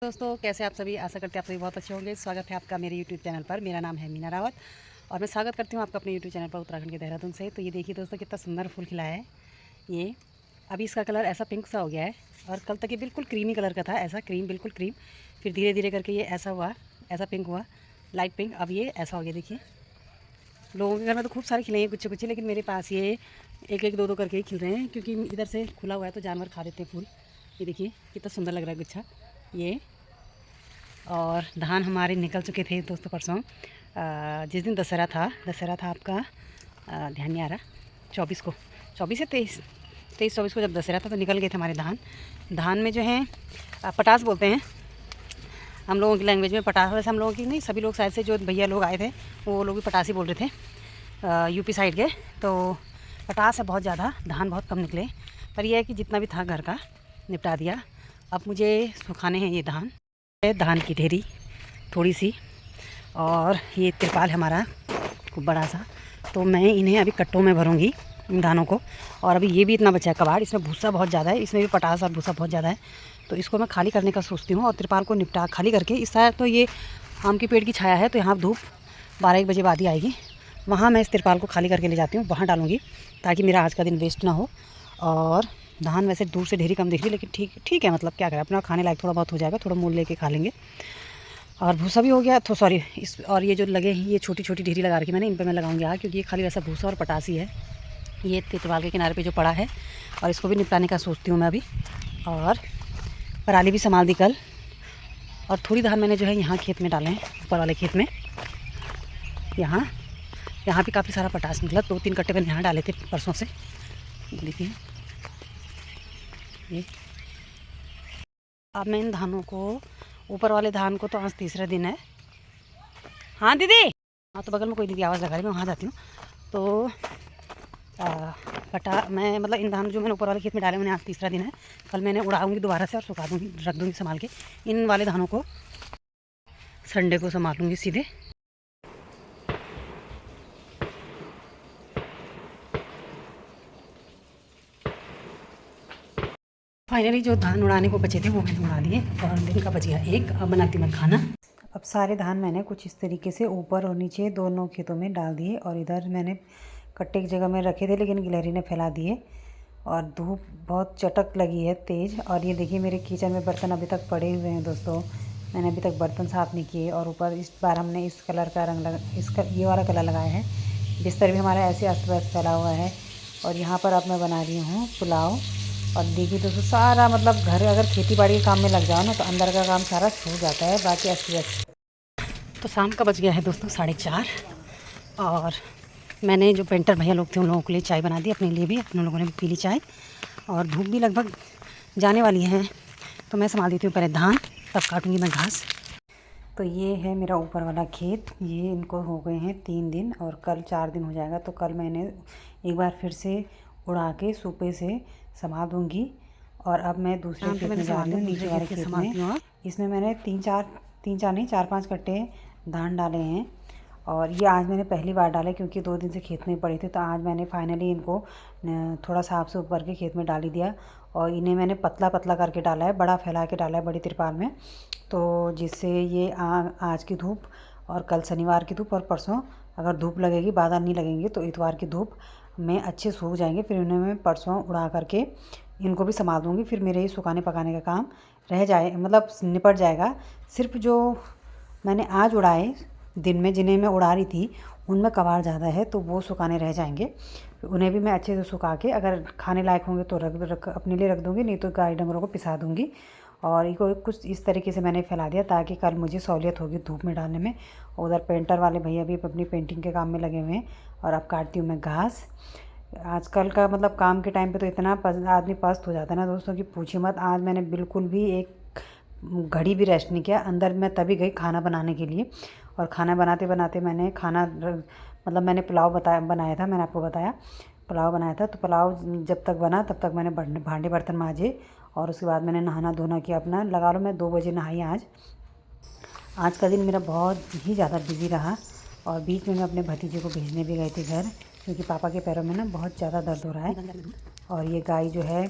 दोस्तों कैसे आप सभी, आशा करते हैं आप सभी बहुत अच्छे होंगे। स्वागत है आपका मेरे यूट्यूब चैनल पर। मेरा नाम है मीना रावत और मैं स्वागत करती हूँ आपका अपने यूट्यूब चैनल पर उत्तराखंड के देहरादून से। तो ये देखिए दोस्तों, कितना सुंदर फूल खिला है ये। अभी इसका कलर ऐसा पिंक सा हो गया है और कल तक ये बिल्कुल क्रीमी कलर का था, ऐसा क्रीम, बिल्कुल क्रीम। फिर धीरे धीरे करके ये ऐसा हुआ, ऐसा पिंक हुआ, लाइट पिंक। अब ये ऐसा हो गया। देखिए लोगों के घर में तो खूब सारे खिले हैं कुछ कुछ, लेकिन मेरे पास ये एक एक दो दो करके ही खिल रहे हैं, क्योंकि इधर से खुला हुआ है तो जानवर खा देते हैं फूल। ये देखिए कितना सुंदर लग रहा है गुच्छा ये। और धान हमारे निकल चुके थे दोस्तों परसों, जिस दिन दशहरा था आपका, ध्यान नहीं आ रहा, 24 को, 24 या 23-24 को जब दशहरा था तो निकल गए थे हमारे धान में जो है पटास बोलते हैं हम लोगों की लैंग्वेज में। पटास वैसे हम लोगों की नहीं, सभी लोग शायद से जो भैया लोग आए थे वो लोग भी पटास ही बोल रहे थे, यूपी साइड के। तो पटास है बहुत ज़्यादा, धान बहुत कम निकले। पर यह है कि जितना भी था घर का निपटा दिया। अब मुझे सुखाने हैं ये धान की ढेरी थोड़ी सी, और ये तिरपाल है हमारा खूब बड़ा सा। तो मैं इन्हें अभी कट्टों में भरूंगी इन धानों को। और अभी ये भी इतना बचा है कबाड़, इसमें भूसा बहुत ज़्यादा है, इसमें भी पटास और भूसा बहुत ज़्यादा है। तो इसको मैं खाली करने का सोचती हूँ और तिरपाल को निपटा खाली करके, इस साइड तो ये आम के पेड़ की छाया है तो यहाँ धूप 12-1 बजे बाद ही आएगी। वहाँ मैं इस तिरपाल को खाली करके ले जाती हूँ, वहाँ डालूँगी ताकि मेरा आज का दिन वेस्ट ना हो। और धान वैसे दूर से ढेरी कम दिख रही, लेकिन ठीक है, मतलब क्या करें, अपना खाने लायक थोड़ा बहुत हो जाएगा, थोड़ा मोल लेके खा लेंगे। और भूसा भी हो गया तो सॉरी इस, और ये जो लगे हैं ये छोटी छोटी ढेरी लगा रखी मैंने, इन पर मैं लगाऊंगी आग, क्योंकि ये खाली वैसा भूसा और पटासी है ये तिरपाल के किनारे पे जो पड़ा है। और इसको भी निपटाने का सोचती हूँ मैं अभी। और पराली भी संभाल दी कल। और थोड़ी धान मैंने जो है यहाँ खेत में डाले हैं, ऊपर वाले खेत में। यहाँ भी काफ़ी सारा पटास निकला, 2-3 कट्टे मैंने यहाँ डाले थे परसों से। देखिए ये अब मैं इन धानों को, ऊपर वाले धान को तो आज तीसरा दिन है। हाँ दीदी, हाँ तो बगल में कोई दीदी आवाज़ लगा रही, मैं वहाँ जाती हूँ। तो मैं मतलब इन धान जो मैंने ऊपर वाले खेत में डाले मैंने, आज तीसरा दिन है। कल मैंने उड़ाऊँगी दोबारा से और सुखा दूँगी, रख दूँगी संभाल के। इन वाले धानों को संडे को संभाल लूँगी सीधे। फाइनली जो धान उड़ाने को बचे थे वो मैंने उड़ा दिए और दिन का बच गया एक। अब बनाती मैं खाना। अब सारे धान मैंने कुछ इस तरीके से ऊपर और नीचे दोनों खेतों में डाल दिए। और इधर मैंने कट्टे की जगह में रखे थे, लेकिन गिलहरी ने फैला दिए। और धूप बहुत चटक लगी है तेज़। और ये देखिए मेरे किचन में बर्तन अभी तक पड़े हुए हैं दोस्तों, मैंने अभी तक बर्तन साफ़ नहीं किए। और ऊपर इस बार हमने इस कलर का रंग ये वाला कलर लगाया है। बिस्तर भी हमारा ऐसे अस्त व्यस्त फैला हुआ है। और यहाँ पर अब मैं बना रही हूँ पुलाव। और देखिए दोस्तों सारा मतलब घर अगर खेती बाड़ी के काम में लग जाओ ना तो अंदर का काम सारा छूट जाता है, बाकी अस्त व्यस्त। तो शाम का बज गया है दोस्तों 4:30। और मैंने जो पेंटर भैया लोग थे उन लोगों के लिए चाय बना दी, अपने लिए भी, अपने लोगों ने भी पी ली चाय। और धूप भी लगभग जाने वाली है तो मैं संभाल देती हूँ पहले धान, तब काटूँगी मैं घास। तो ये है मेरा ऊपर वाला खेत, ये इनको हो गए हैं 3 दिन और कल 4 दिन हो जाएगा। तो कल मैंने एक बार फिर से उड़ा के सूपे से संभाल दूँगी। और अब मैं दूसरे खेत में जा रही हूँ, नीचे वाले खेत में। इसमें मैंने 3-4 नहीं 4-5 कट्टे धान डाले हैं। और ये आज मैंने पहली बार डाले, क्योंकि 2 दिन से खेत में पड़े थे। तो आज मैंने फाइनली इनको थोड़ा साफ सूफ करके खेत में डाल ही दिया। और इन्हें मैंने पतला पतला करके डाला है, बड़ा फैला के डाला है बड़ी तिरपाल में। तो जिससे ये आज की धूप और कल शनिवार की धूप और परसों अगर धूप लगेगी, बादल नहीं लगेंगे तो इतवार की धूप में अच्छे सूख जाएंगे। फिर इन्हें मैं परसों उड़ा करके इनको भी संभाल दूँगी। फिर मेरे ये सुखाने पकाने का काम रह जाए, मतलब निपट जाएगा। सिर्फ जो मैंने आज उड़ाए दिन में, जिन्हें मैं उड़ा रही थी, उनमें कबाड़ ज़्यादा है तो वो सुखाने रह जाएंगे। उन्हें भी मैं अच्छे से सुखा के अगर खाने लायक होंगे तो रख अपने लिए रख दूँगी, नहीं तो गाय डंगरों को पिसा दूँगी। और इनको कुछ इस तरीके से मैंने फैला दिया ताकि कल मुझे सहूलियत होगी धूप में डालने में। उधर पेंटर वाले भैया भी अपनी पेंटिंग के काम में लगे हुए हैं। और अब काटती हूँ मैं घास। आजकल का मतलब काम के टाइम पे तो इतना आदमी पस्त हो जाता है ना दोस्तों कि पूछिए मत। आज मैंने बिल्कुल भी एक घड़ी भी रेस्ट नहीं किया। अंदर मैं तभी गई खाना बनाने के लिए। और खाना बनाते बनाते मैंने मतलब मैंने पुलाव बनाया था, मैंने आपको बताया पुलाव बनाया था। तो पुलाव जब तक बना तब तक मैंने भांडे बर्तन मांजे। और उसके बाद मैंने नहाना धोना किया अपना। लगा लो मैं 2 बजे नहाई आज का दिन मेरा बहुत ही ज़्यादा बिजी रहा। और बीच में मैं अपने भतीजे को भेजने भी गए थे घर, क्योंकि पापा के पैरों में ना बहुत ज़्यादा दर्द हो रहा है। और ये गाय जो है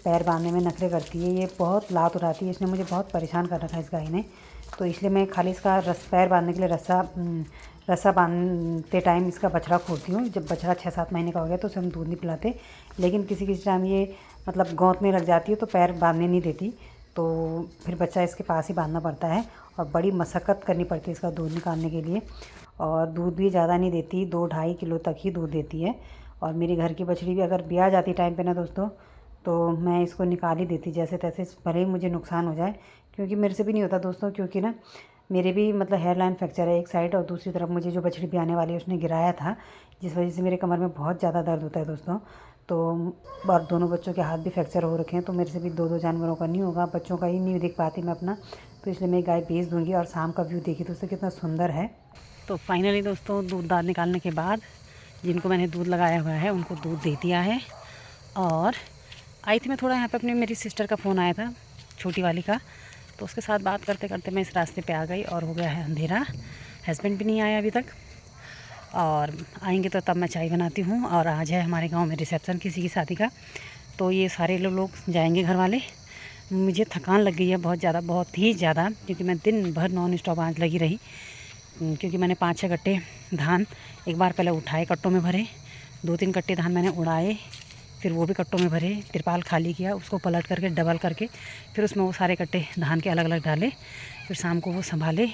पैर बांधने में नखरे करती है, ये बहुत लात उड़ाती है। इसने मुझे बहुत परेशान कर रखा है इस गाय ने। तो इसलिए मैं खाली इसका पैर बांधने के लिए रस्सा बांधते टाइम इसका बछड़ा खोलती हूँ। जब बछड़ा 6-7 महीने का हो गया तो उसे हम दूध नहीं पिलाते, लेकिन किसी किसी टाइम ये मतलब गौंतने लग जाती है तो पैर बांधने नहीं देती, तो फिर बच्चा इसके पास ही बांधना पड़ता है और बड़ी मशक्क़त करनी पड़ती है इसका दूध निकालने के लिए। और दूध भी ज़्यादा नहीं देती, 2-2.5 किलो तक ही दूध देती है। और मेरी घर की बछड़ी भी अगर ब्याह जाती टाइम पे ना दोस्तों, तो मैं इसको निकाल ही देती जैसे तैसे, भले ही मुझे नुकसान हो जाए, क्योंकि मेरे से भी नहीं होता दोस्तों, क्योंकि ना मेरे भी मतलब हेयर लाइन फ्रैक्चर है एक साइड, और दूसरी तरफ मुझे जो बछड़ी ब्याने वाली है उसने गिराया था, जिस वजह से मेरे कमर में बहुत ज़्यादा दर्द होता है दोस्तों। तो और दोनों बच्चों के हाथ भी फ्रैक्चर हो रखे हैं, तो मेरे से भी 2-2 जानवरों का नहीं होगा, बच्चों का ही नहीं देख पाती मैं अपना, तो इसलिए मैं गाय बेच दूँगी। और शाम का व्यू देखिए दोस्तों कितना सुंदर है। तो फाइनली दोस्तों दूध दाद निकालने के बाद जिनको मैंने दूध लगाया हुआ है उनको दूध दे दिया है। और आई थी मैं थोड़ा यहाँ पे अपनी, मेरी सिस्टर का फ़ोन आया था छोटी वाली का, तो उसके साथ बात करते करते मैं इस रास्ते पे आ गई और हो गया है अंधेरा। हस्बैंड भी नहीं आया अभी तक, और आएंगे तो तब मैं चाय बनाती हूँ। और आज है हमारे गांव में रिसेप्शन किसी की शादी का, तो ये सारे लोग जाएंगे घर वाले। मुझे थकान लग गई है बहुत ज़्यादा, बहुत ही ज़्यादा, क्योंकि मैं दिन भर नॉन स्टॉप आज लगी रही, क्योंकि मैंने 5-6 कट्टे धान एक बार पहले उठाए, कट्टों में भरे, 2-3 कट्टे धान मैंने उड़ाए, फिर वो भी कट्टों में भरे, तिरपाल खाली किया, उसको पलट करके डबल करके फिर उसमें वो सारे कट्टे धान के अलग अलग डाले, फिर शाम को वो संभाले,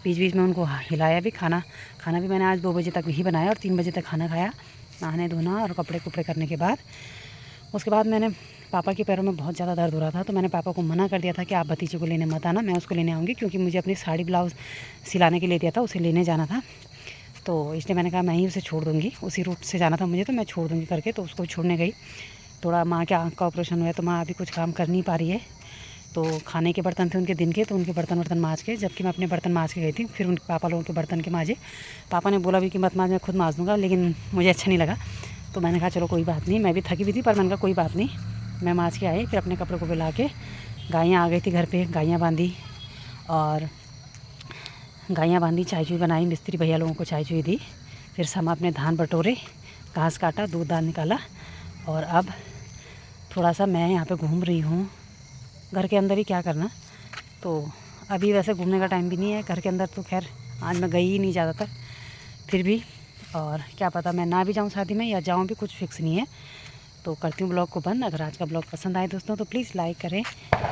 बीच बीच में उनको हिलाया भी। खाना भी मैंने आज 2 बजे तक ही बनाया और 3 बजे तक खाना खाया, नहाने धोना और कपड़े कुपड़े करने के बाद। उसके बाद मैंने, पापा के पैरों में बहुत ज़्यादा दर्द हो रहा था, तो मैंने पापा को मना कर दिया था कि आप भतीजे को लेने मत आना, मैं उसको लेने आऊँगी, क्योंकि मुझे अपनी साड़ी ब्लाउज़ सिलाने के लिए दिया था, उसे लेने जाना था। तो इसलिए मैंने कहा मैं ही उसे छोड़ दूँगी, उसी रूट से जाना था मुझे, तो मैं छोड़ दूँगी करके, तो उसको छोड़ने गई। थोड़ा माँ के आँख का ऑपरेशन हुआ है, तो माँ अभी कुछ काम कर नहीं पा रही है, तो खाने के बर्तन थे उनके दिन के, तो उनके बर्तन माँज के, जबकि मैं अपने बर्तन माँज के गई थी, फिर उनके पापा लोगों के बर्तन के माँजे। पापा ने बोला भी कि मत माँज, मैं खुद माँज दूँगा, लेकिन मुझे अच्छा नहीं लगा, तो मैंने कहा चलो कोई बात नहीं, मैं भी थकी हुई थी, पर मैंने कहा कोई बात नहीं, मैं माँज के आई। फिर अपने कपड़े को मिला के गायें आ गई थी घर पे, गायें बांधी, और गायें बांधी, चाय चुई बनाई, मिस्त्री भैया लोगों को चाय चुई दी, फिर सब अपने धान बटोरे, घास काटा, दूध दाल निकाला, और अब थोड़ा सा मैं यहाँ पे घूम रही हूँ घर के अंदर ही, क्या करना। तो अभी वैसे घूमने का टाइम भी नहीं है घर के अंदर, तो खैर आज मैं गई ही नहीं ज़्यादातर, फिर भी, और क्या पता मैं ना भी जाऊँ शादी में या जाऊँ भी, कुछ फिक्स नहीं है। तो करती हूँ ब्लॉग को बंद। अगर आज का ब्लॉग पसंद आए दोस्तों तो प्लीज़ लाइक करें,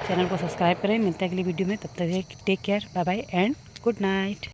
चैनल को सब्सक्राइब करें। मिलते हैं अगली वीडियो में, तब तक take care, bye bye and good night.